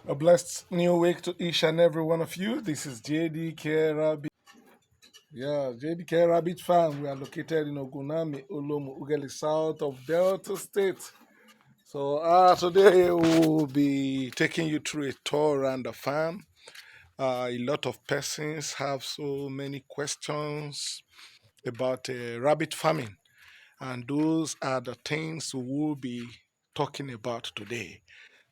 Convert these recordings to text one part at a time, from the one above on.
A blessed new week to each and every one of you. This is JDK Rabbit. Yeah, JDK Rabbit Farm. We are located in Ogunami, Olomu, Ugeli, south of Delta State. So today we'll be taking you through a tour around the farm. A lot of persons have so many questions about rabbit farming, and those are the things we will be talking about today.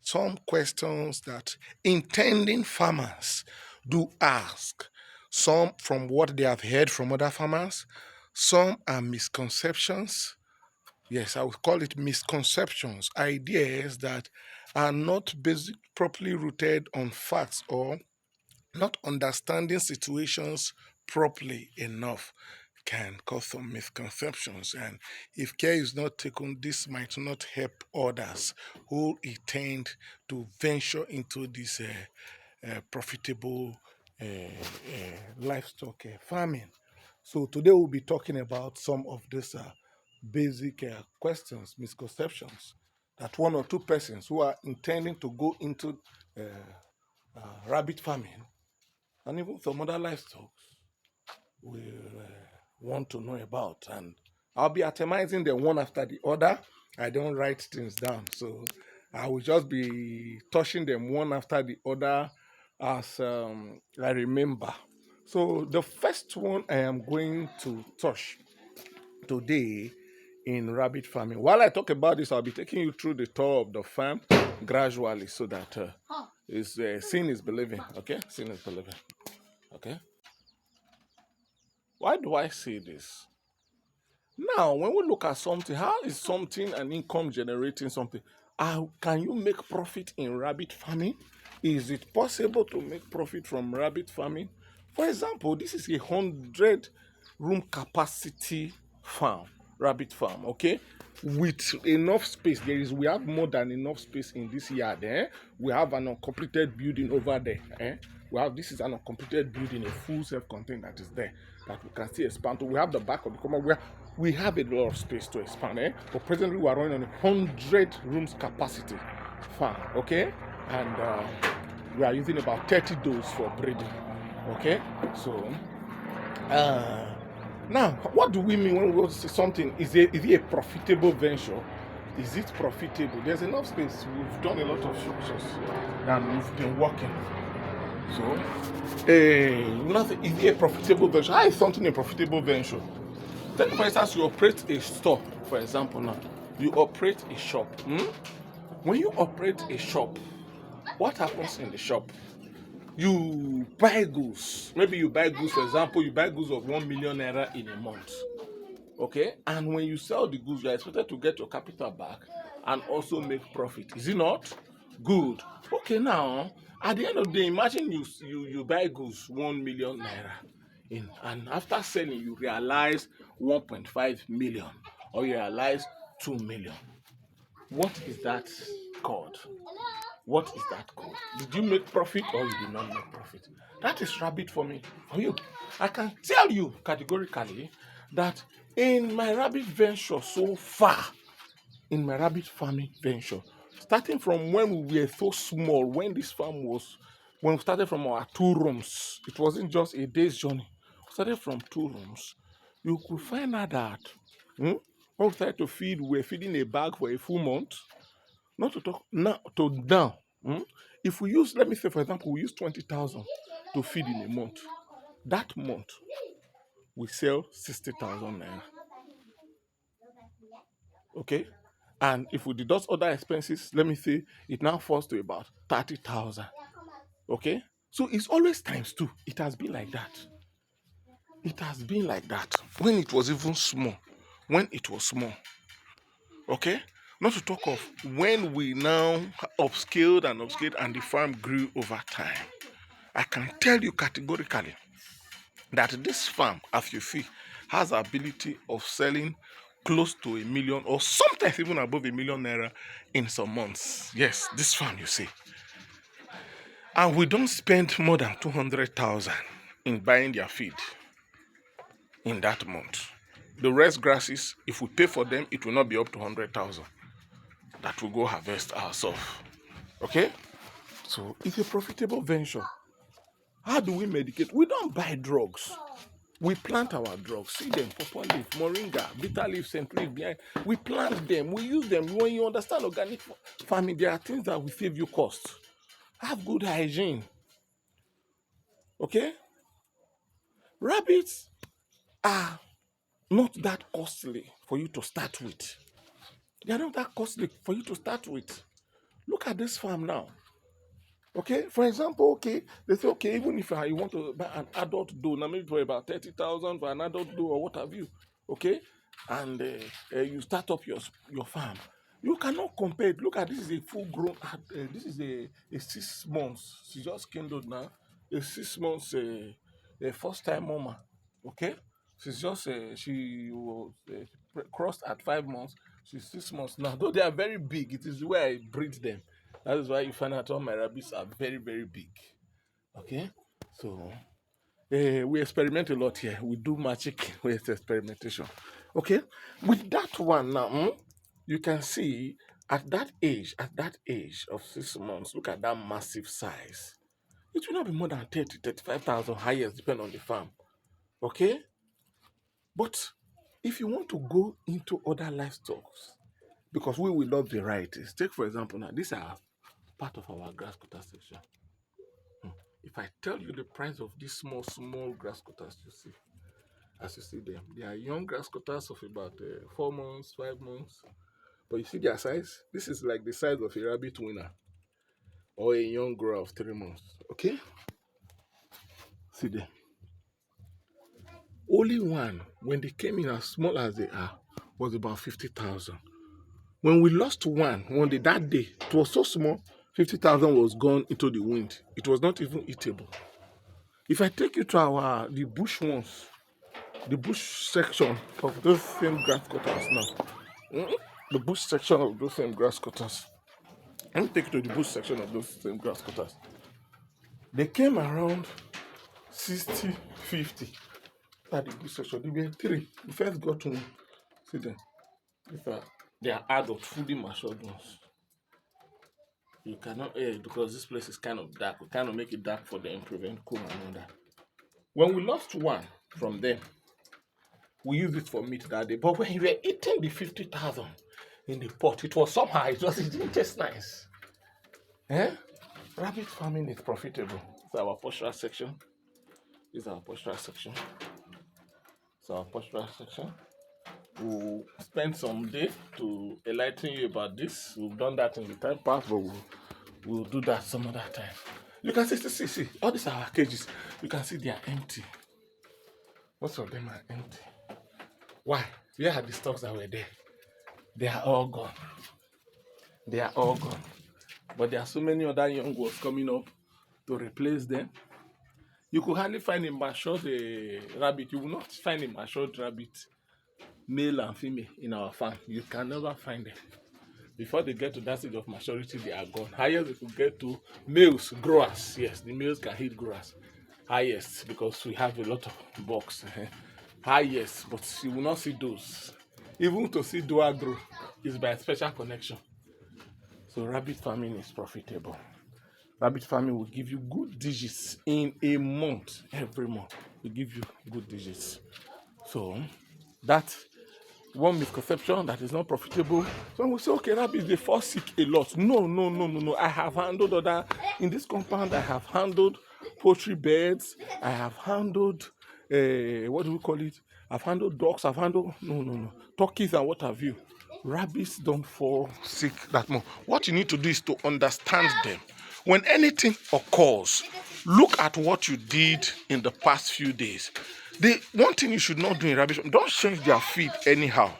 Some questions that intending farmers do ask, some from what they have heard from other farmers, some are misconceptions. Yes, I would call it misconceptions, ideas that are not properly rooted on facts or not understanding situations properly enough can cause some misconceptions. And if care is not taken, this might not help others who intend to venture into this profitable livestock farming. So today we'll be talking about some of these basic questions, misconceptions that one or two persons who are intending to go into rabbit farming and even some other livestock will want to know about. And I'll be atomizing them one after the other. I don't write things down, so I will just be touching them one after the other as I remember. So the first one I am going to touch today in rabbit farming. While I talk about this, I'll be taking you through the tour of the farm gradually so that seeing is believing. Okay, seeing is believing. Okay. Why do I say this? Now, when we look at something, how is something an income generating something? Can you make profit in rabbit farming? Is it possible to make profit from rabbit farming? For example, this is 100 room capacity farm, rabbit farm, okay? With enough space, we have more than enough space in this yard. We have an uncompleted building over there. This is an uncompleted building, a full self-contained that is there that we can still expand to. We have the back of the common where we have a lot of space to expand. But presently we are running on 100 rooms capacity farm, okay? And we are using about 30 does for breeding, okay? So now, what do we mean when we say something is it a profitable venture? Is it profitable? There's enough space. We've done a lot of structures and we've been working. So, is it a profitable venture? How is something a profitable venture? Take for instance, you operate a store, for example now. You operate a shop. When you operate a shop, what happens in the shop? You buy goods. Maybe you buy goods, for example, you buy goods of 1 million naira in a month. Okay? And when you sell the goods, you are expected to get your capital back and also make profit. Is it not? Good. Okay, now, at the end of the day, imagine you buy goods 1 million naira in, and after selling, you realize 1.5 million or you realize 2 million. What is that called? What is that called? Did you make profit or you did not make profit? That is rabbit for me. For you, I can tell you categorically that in my rabbit venture so far, in my rabbit farming venture, starting from when we were so small, when this farm was, when we started from our 2 rooms, it wasn't just a day's journey. We started from 2 rooms. You could find out that when we started to feed, we were feeding a bag for a full month. Not to talk now to now. If we use, let me say, for example, we use 20,000 to feed in a month. That month, we sell 60,000 naira. Okay? And if we deduct other expenses, let me say, it now falls to about 30,000. Okay? So it's always times two. It has been like that. It has been like that when it was even small. When it was small. Okay? Not to talk of when we now upscaled and the farm grew over time. I can tell you categorically that this farm, as you see, has the ability of selling close to 1 million or sometimes even above 1 million naira in some months. Yes, this farm you see. And we don't spend more than 200,000 in buying their feed in that month. The rest grasses, if we pay for them, it will not be up to 100,000 that we go harvest ourselves. Okay? So it's a profitable venture. How do we medicate? We don't buy drugs. We plant our drugs. See them, pawpaw leaf, moringa, bitter leaf, scent leaf behind. We plant them. We use them. When you understand organic farming, there are things that will save you cost. Have good hygiene. Okay? Rabbits are not that costly for you to start with. They are not that costly for you to start with. Look at this farm now. Okay, for example, okay, they say, okay, even if you want to buy an adult doe, now maybe for about 30,000 for an adult doe or what have you, okay, and you start up your farm, you cannot compare it. Look at this is a full grown, this is a 6 months, she just kindled now, a 6 months, a first time mama, okay, she's just, she was crossed at 5 months, she's 6 months now, though they are very big, it is where I breed them. That is why you find out all my rabbits are very, very big. Okay? So, we experiment a lot here. We do magic with experimentation. Okay? With that one now, you can see at that age of 6 months, look at that massive size. It will not be more than 30, 35,000 highest, depending on the farm. Okay? But if you want to go into other livestock, because we will love varieties. Take, for example, now, these are part of our grass cutter section. If I tell you the price of these small grass cutters you see, as you see them, they are young grass cutters of about 4 months, 5 months. But you see their size? This is like the size of a rabbit winner or a young grower of 3 months. Okay? See them. Only one, when they came in as small as they are, was about 50,000. When we lost one day, that day, it was so small, 50,000 was gone into the wind. It was not even eatable. If I take you to the bush ones, the bush section of those same grass cutters now, the bush section of those same grass cutters, let me take you to the bush section of those same grass cutters. They came around 60, 50. At the bush section, they were 3. We first got to see them. They are adult, fully matured ones. You cannot because this place is kind of dark. We kind of make it dark for them, prevent cold and all that. When we lost one from them, we used it for meat that day. But when you were eating the 50,000 in the pot, it was somehow, it didn't taste nice. Rabbit farming is profitable. It's our postural section. We'll spend some day to enlighten you about this. We've done that in the time past, but we'll do that some other time. You can see, all these are our cages. You can see they are empty. Most of them are empty. Why? Where are the stocks that were there? They are all gone. But there are so many other young ones coming up to replace them. You could hardly find a matured rabbit. You will not find a matured rabbit, male and female, in our farm. You can never find them. Before they get to that stage of maturity, they are gone. Highest they could get to males, growers. Yes, the males can hit growers. Highest, because we have a lot of bucks. Highest, but you will not see those. Even to see doa grow is by special connection. So rabbit farming is profitable. Rabbit farming will give you good digits in a month. Every month will give you good digits. So that one misconception that is not profitable. Some will say, okay, rabbits, they fall sick a lot. No. I have handled other, in this compound, I have handled poultry beds. I have handled, what do we call it? I've handled dogs. I've handled, no. Turkeys and what have you. Rabbits don't fall sick that much. What you need to do is to understand them. When anything occurs, look at what you did in the past few days. The one thing you should not do in rabbit, don't change their feed anyhow.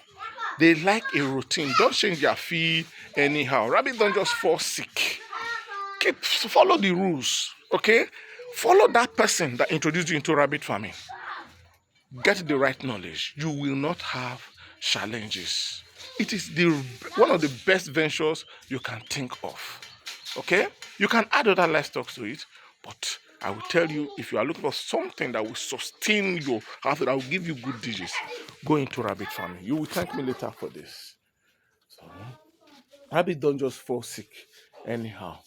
They like a routine. Don't change their feed anyhow. Rabbits don't just fall sick. Follow the rules, okay? Follow that person that introduced you into rabbit farming. Get the right knowledge. You will not have challenges. It is one of the best ventures you can think of. Okay? You can add other livestock to it, but I will tell you, if you are looking for something that will sustain your house, that will give you good digits, go into rabbit farming. You will thank me later for this. So, rabbits don't just fall sick anyhow.